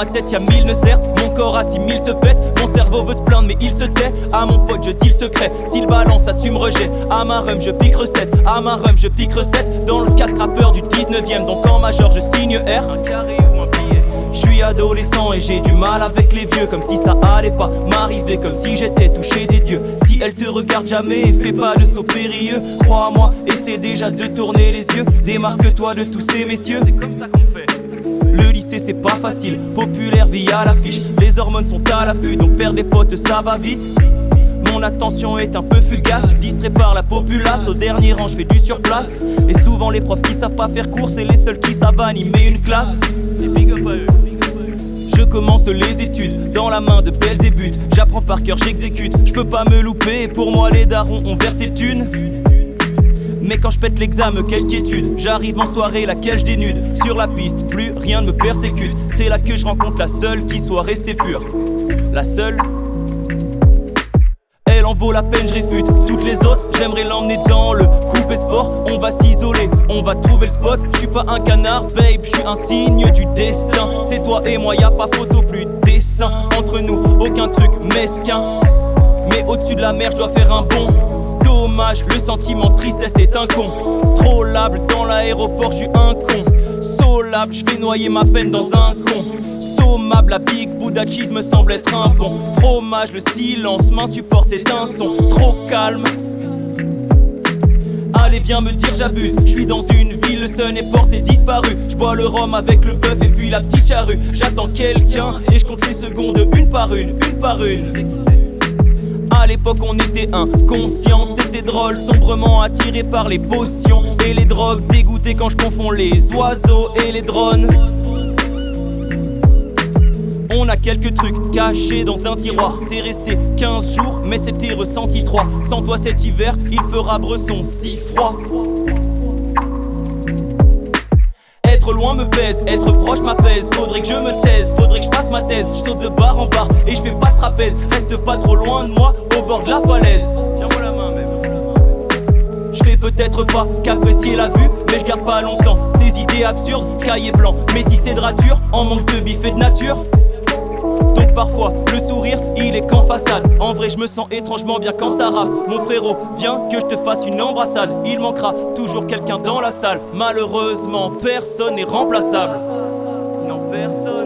ma tête y'a 1000 nœuds certes, mon corps à 6000 se pète. Mon cerveau veut se plaindre mais il se tait. À mon pote je dis le secret, s'il balance assume rejet. À ma rhum je pique recette, à ma rhum je pique recette. Dans le casque rappeur du 19ème, donc en major je signe R. Un carré ou un billet. Je suis adolescent et j'ai du mal avec les vieux. Comme si ça allait pas m'arriver, comme si j'étais touché des dieux. Si elle te regarde jamais, fais pas de saut périlleux. Crois-moi, essaie déjà de tourner les yeux. Démarque-toi de tous ces messieurs. C'est comme ça qu'on fait. Le lycée c'est pas facile, populaire via l'affiche. Les hormones sont à l'affût, donc perdre des potes ça va vite. Mon attention est un peu fugace, je suis distrait par la populace. Au dernier rang je fais du surplace. Et souvent les profs qui savent pas faire cours, c'est les seuls qui savent animer une classe. Et big up à eux. Je commence les études, dans la main de Belzébuth. J'apprends par cœur, j'exécute, je peux pas me louper. Pour moi les darons ont versé thunes. Mais quand je pète l'examen, quelle quiétude. J'arrive en soirée, laquelle je dénude. Sur la piste, plus rien ne me persécute. C'est là que je rencontre la seule qui soit restée pure. La seule. Elle en vaut la peine, je réfute. Toutes les autres, j'aimerais l'emmener dans le coupé sport. On va s'isoler, on va trouver le spot. Je suis pas un canard, babe, je suis un signe du destin. C'est toi et moi, y'a pas photo, plus de dessin. Entre nous, aucun truc mesquin. Mais au-dessus de la mer, je dois faire un bond. Dommage, le sentiment de tristesse est un con. Trollable, dans l'aéroport, je suis un con. Solable, je vais noyer ma peine dans un con. Sommable, la Big Buddha Cheese me semble être un bon fromage. Le silence m'insupporte, c'est un son trop calme. Allez viens me dire j'abuse, je suis dans une ville, le sun est porté disparu. Je bois le rhum avec le bœuf et puis la petite charrue. J'attends quelqu'un et je compte les secondes une par une par une. À l'époque on était inconscients, c'était drôle, sombrement attiré par les potions et les drogues, dégoûté quand je confonds les oiseaux et les drones. On a quelques trucs cachés dans un tiroir. T'es resté 15 jours mais c'était ressenti 3. Sans toi cet hiver il fera bresson si froid. Être loin me pèse, être proche m'apaise. Faudrait que je me taise, faudrait que je passe ma thèse. Je saute de bar en bar et je fais pas de trapèze. Reste pas trop loin de moi, au bord de la falaise. Tiens-moi la main même. Je fais peut-être pas qu'apprécier la vue, mais je garde pas longtemps ces idées absurdes. Cahier blanc, métissé de rature, en manque de bif et de nature. Donc parfois le sourire il est qu'en façade. En vrai je me sens étrangement bien quand ça rappe. Mon frérot viens que je te fasse une embrassade. Il manquera toujours quelqu'un dans la salle. Malheureusement personne n'est remplaçable. Non personne.